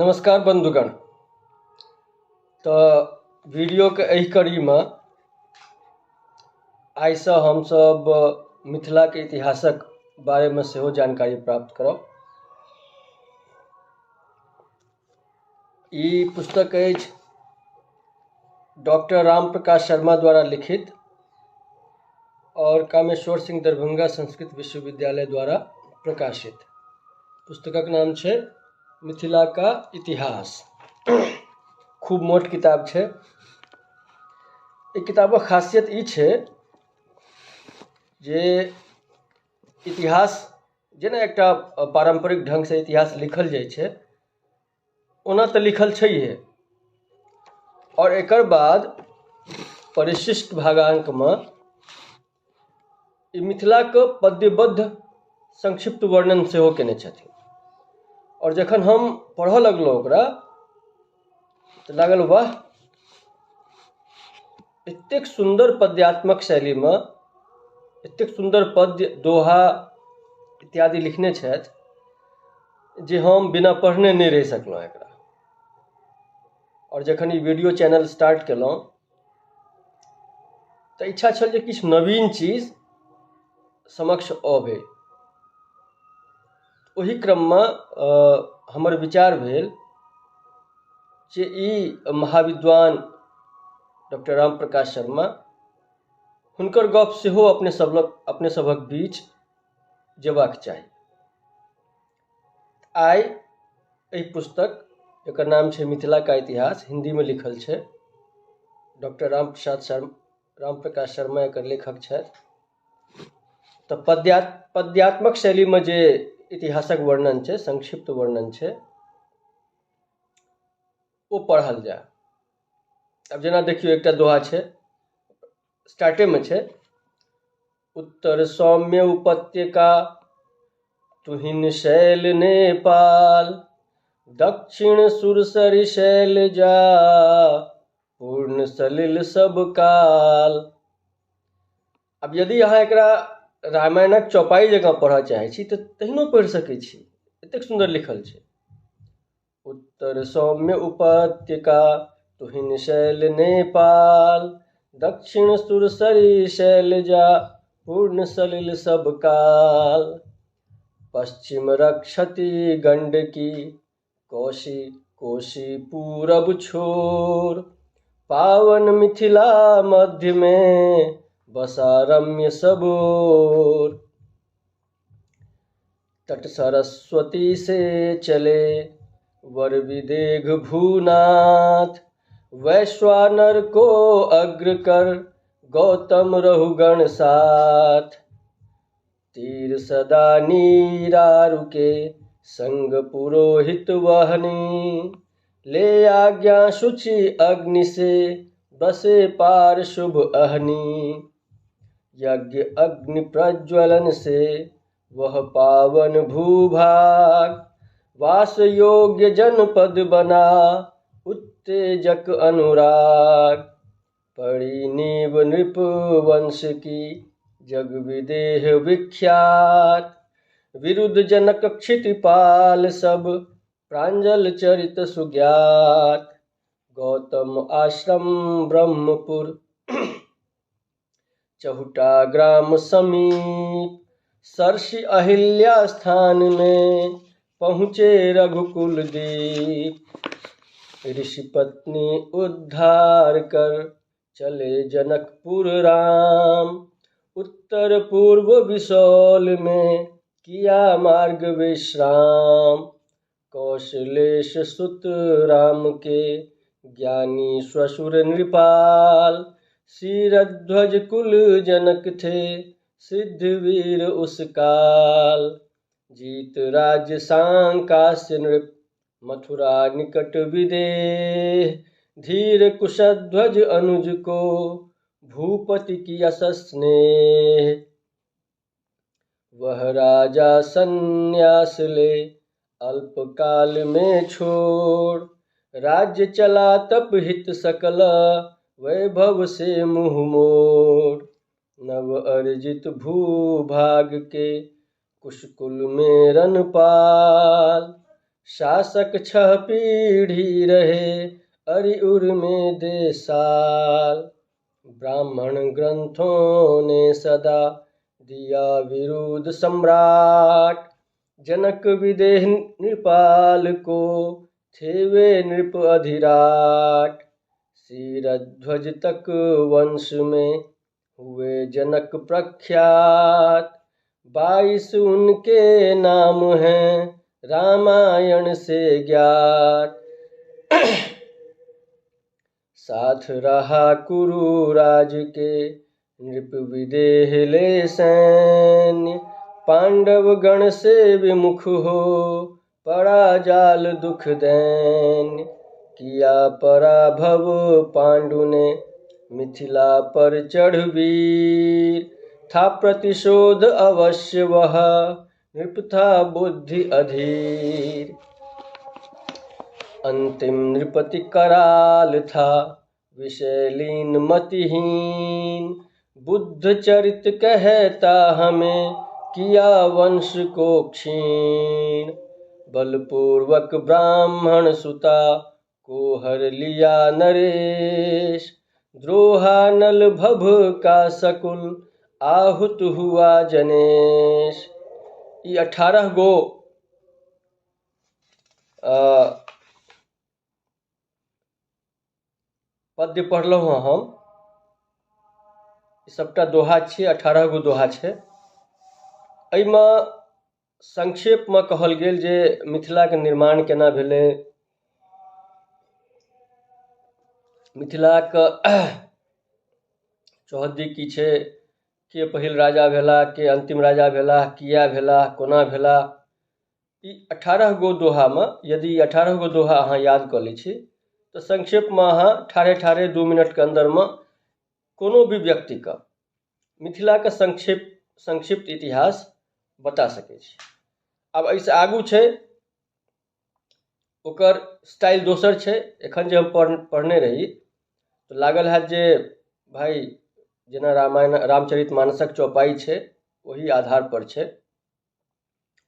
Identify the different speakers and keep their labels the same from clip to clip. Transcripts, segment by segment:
Speaker 1: नमस्कार बंधुगण। तो वीडियो के एहि कड़ी में आइ से हम सब मिथिला के इतिहासक बारे में सेहो जानकारी प्राप्त करब। ई पुस्तक अछि डॉक्टर राम प्रकाश शर्मा द्वारा लिखित और कामेश्वर सिंह दरभंगा संस्कृत विश्वविद्यालय द्वारा प्रकाशित। पुस्तकक नाम छै मिथिला का इतिहास। खूब मोट किताब छै। ई किताबक खासियत ई छै जे इतिहास जेना एकटा पारंपरिक ढंग से इतिहास लिखल जाइ छै ओना तऽ लिखल छैहे, और एकर बाद परिशिष्ट भागांक में ई मिथिला के पद्यबद्ध संक्षिप्त वर्णन सेहो केने छथिन। और जखन हम पढ़ऽ लगलहुँ ओकरा तऽ लागल वाह, एतेक सुंदर पद्यात्मक शैली में एतेक सुंदर पद्य दोहा इत्यादि लिखने छथि जे हम बिना पढ़ने नहीं रहि सकलहुँ एकरा। और जखन ई वीडियो चैनल स्टार्ट केलहुँ तऽ इच्छा छल जे किछु नवीन चीज समक्ष अबै। ओहि क्रम में हमर विचार भेल जे ई महाविद्वान डॉक्टर राम प्रकाश शर्मा हुनकर गप सेहो अपने सभक बीच जेबाक चाही। आइ एहि पुस्तक, एकर नाम छै मिथिला का इतिहास, हिंदी में लिखल छै। डॉक्टर राम प्रकाश शर्मा एकर लेखक छथि। तो पद्यात्मक शैली में जे इतिहासक वर्णन छै, संक्षिप्त वर्णन छै, वो पढ़ल जाए। अब जेना देखियो एकटा दोहा छै, स्टार्टे में छै, उत्तर सौम्य उपत्यका तुहिन शैल नेपाल, दक्षिण सुरसरी शैल जा पूर्ण सलिल सब काल। अब यदि अहाँ एकरा रामायणक चौपाई जगह पढ़ऽ चाहै छी तऽ तहिनो पढ़ि सकै छी, एतेक सुंदर लिखल छै। उत्तर सौम्य उपत्यका तुहिन शैल नेपाल, दक्षिण सुरसरी शैल जा पूर्ण सलिल सब काल, पश्चिम रक्षति गंडकी कोशी कोशी पूरब छोर, पावन मिथिला मध्य में बसा रम्य सबोर, तट सरस्वती से चले वर विदेघ भूनाथ, वैश्वानर को अग्र कर गौतम रहुगण साथ, तीर सदा नीरा रुके संग पुरोहित वहनी, ले आज्ञा शुचि अग्नि से बसे पार शुभ अहनी, यज्ञ अग्नि प्रज्वलन से वह पावन भूभाग, वास योग्य जनपद बना उत्तेजक अनुराग, पड़ी नीव नृप वंश की जग विदेह विख्यात, विरुद्ध जनक क्षितिपाल सब प्रांजल चरित सुज्ञात, गौतम आश्रम ब्रह्मपुर चहुटा ग्राम समीप, सरसी अहिल्या स्थान में पहुँचे रघुकुल दीप, ऋषि पत्नी उद्धार कर चले जनकपुर राम, उत्तर पूर्व बिसौल में किया मार्ग विश्राम, कौशलेश सुत राम के ज्ञानी श्वशुर नृपाल, शीरध्वज कुल जनक थे सिद्ध वीर उस काल, जीत राज्य सांकास्य नृप मथुरा निकट विदेह, धीर कुशध्वज अनुज को भूपति की यश स्नेह, वह राजा संन्यास ले अल्पकाल में छोड़, राज्य चला तप हित सकल वैभव से मुँह मोड़, नव अर्जित भूभाग के कुशकुल में रनपाल, शासक 6 पीढ़ी रहे अरिउर में देसाल। ब्राह्मण ग्रंथों ने सदा दिया विरुद्ध सम्राट। जनक विदेह नृपाल को थे वे नृप अधिराट। शिरध्वज तक वंश में हुए जनक प्रख्यात। 22 उनके नाम हैं रामायण से ज्ञात। साथ रहा कुरु राज के नृप विदेह ले सैन्य। पांडव गण से विमुख हो पड़ा जाल दुख दैन्य। किया पराभव पांडु ने मिथिला पर चढ़ वीर। था प्रतिशोध अवश्य वह नृप था बुद्धि अधीर। अंतिम नृपति कराल था विषयलीन मतिहीन। बुद्ध चरित कहता हमें किया वंश को क्षीण। बलपूर्वक ब्राह्मण सुता को हर लिया नरेश। द्रोहानल भभ का सकुल आहुत हुआ जनेश। ये 18 गो पद्य पढ़लहुँ हँ हम। सबटा दोहा छियै, 18 गो दोहा छै। एहिमे संक्षेपमे कहल गेल जे मिथिलाके निर्माण केना भेलै, मिथिलाके चौहद्दी की छै, के पहिल राजा भेला, के अंतिम राजा भेला, किया भेला, कोना भेला। ई 18 गो दोहामे यदि 18 गो दोहा अहाँ याद कऽ लै छी तऽ संक्षेपमे अहाँ ठाढ़े 2 मिनटके अन्दरमे कोनो भी व्यक्तिके मिथिलाके संक्षिप्त इतिहास बता सकै छी। आब एहिसँ आगू छै ओकर स्टाइल दोसर छै। एखन जे हम पढ़ने रही तऽ लागल हैत जे भाई जेना रामायण रामचरितमानसक चौपाई छै ओही आधार पर छै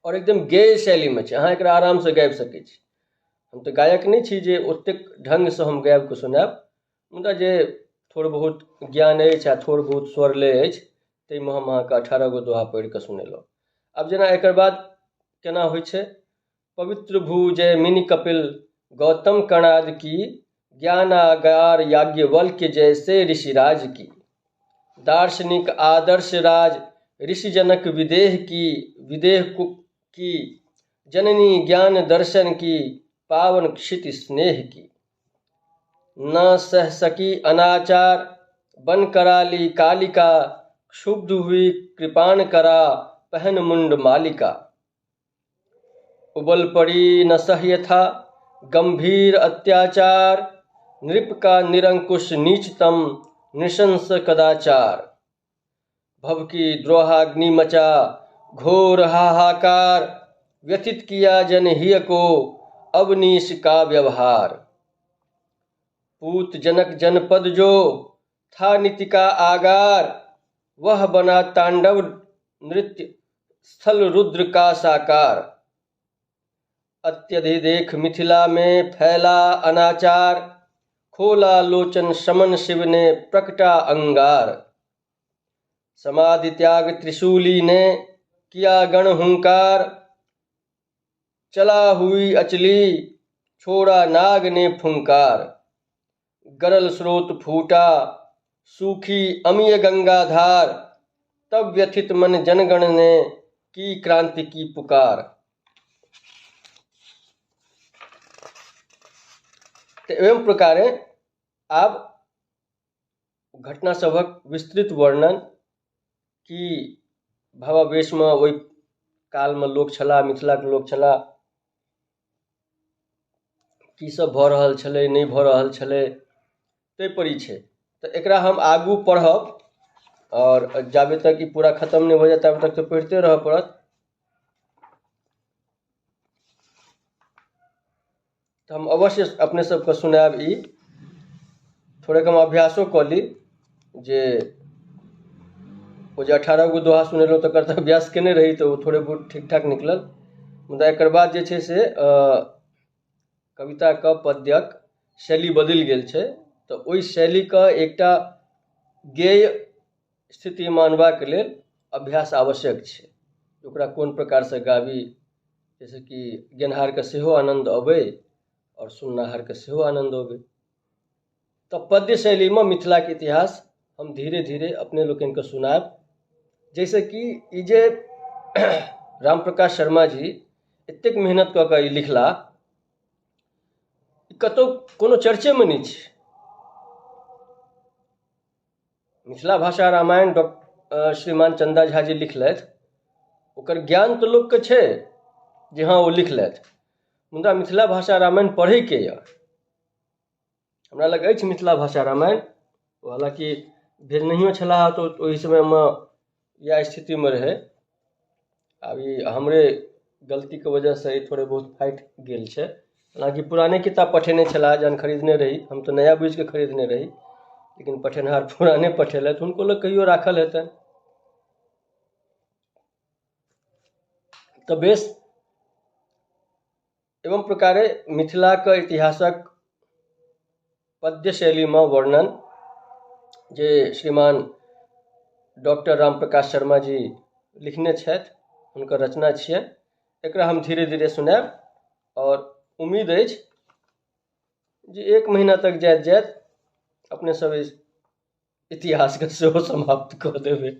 Speaker 1: और एकदम गेय शैलीमे छै। अहाँ एकरा आरामसँ गाबि सकै छी। हम तऽ गायक नहि छी जे ओतेक ढङ्गसँ हम गाबि कऽ सुनायब, मुदा जे थोड़ बहुत ज्ञान अछि आ थोड़ बहुत स्वर लय अछि ताहिमे हम अहाँके 18 गो दोहा पढ़ि कऽ सुनेलहुँ। आब जेना एकर बाद केना होइ छै। पवित्र भू जय मिनि कपिल गौतम कणाद की। ज्ञानागार याज्ञवल्क्य जैसे ऋषिराज की। दार्शनिक आदर्श राज ऋषि जनक विदेह की। विदेह की जननी ज्ञान दर्शन की। पावन क्षिति स्नेह की। न सह सकी अनाचार बन कराली कालिका। क्षुब्ध हुई कृपाण करा पहन मुंड मालिका। उबल पड़ी न सह्य था गंभीर अत्याचार। नृप का निरंकुश नीचतम नृशंस कदाचार। भव की द्रोहाग्नि मचा घोर हाहाकार। व्यथित किया जनहिय को अवनीश का व्यवहार। पूत जनक जनपद जो था नीति का आगार। वह बना तांडव नृत्य स्थल रुद्र का साकार। अत्यधिदेख मिथिला में फैला अनाचार। खोला लोचन शमन शिव ने प्रकटा अंगार। समाधि त्याग त्रिशूली ने किया गण हुंकार। चला हुई अचली छोड़ा नाग ने फुंकार। गरल स्रोत फूटा सूखी अमीय गंगाधार। तब व्यथित मन जनगण ने की क्रांति की पुकार। एवं प्रकारे आब घटना सभक विस्तृत वर्णन की भावावेशमे ओहि कालमे लोक छलाह, मिथिलाके लोक छलाह, की सब भऽ रहल छलै नहि भऽ रहल छलै ताहि पर ई छै। तऽ एकरा हम आगू पढ़ब और जाबे तक ई पूरा खत्म नहीं हो जाए ताबे तक तो पढ़ते रह पड़त। तो हम अवश्य अपने सबके सुनायब। ई थोड़े हम अभ्यासो कऽ ली जे वो जे 18 गो दोहा सुनेलहुँ तकर तऽ अभ्यास केने रही तो थोड़े बहुत ठीक ठाक निकलल। मुदा एकर बाद जे छै से कविताके पद्यक शैली बदलि गेल छै, तऽ ओहि शैलीके एकटा गेय स्थिति मानबाक लेल अभ्यास आवश्यक छै। ओकरा कोन प्रकारसँ गाबी जाहिसँ कि गेनहारके सेहो आनन्द अबै और सुननिहारके सेहो आनन्द अबै। तऽ पद्य शैलीमे मिथिलाके इतिहास हम धीरे धीरे अपने लोकनिके सुनायब, जाहिसँ कि ई जे रामप्रकाश शर्मा जी एतेक मेहनत कऽ कऽ ई लिखला, ई कतहु कोनो चर्चेमे नहि छै। मिथिला भाषा रामायण श्रीमान चन्दा झा जी लिखलथि, ओकर ज्ञान तऽ लोकके छै जे हाँ ओ लिखलथि, मुदा मिथिला भाषा रामायण पढ़ैके यऽ। हमरा लग अछि मिथिला भाषा रामायण, हालांकि भेजनहियो छलाह तऽ ओहि समयमे इएह स्थितिमे रहै। आब ई हमरे गलतीके वजहसँ ई थोड़े बहुत फाटि गेल छै। हालांकि पुराने किताब पठेने छलाह, जहन खरीदने रही हम तऽ नया बुझि कऽ खरीदने रही, लेकिन पठेनहार पुराने पठेलथि, हुनको लग कहियो राखल हेतनि। तऽ बेस एवं प्रकारे मिथिलाके इतिहासक पद्य शैलीमे वर्णन जे श्रीमान डॉक्टर रामप्रकाश शर्मा जी लिखने छथि, हुनकर रचना छियै, एकरा हम धीरे धीरे सुनायब और उम्मीद अछि जे 1 महीना तक जाइत जाइत अपने सब इस इतिहासके सेहो समाप्त कऽ देबै।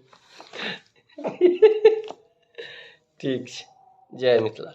Speaker 1: ठीक छै, जय मिथिला।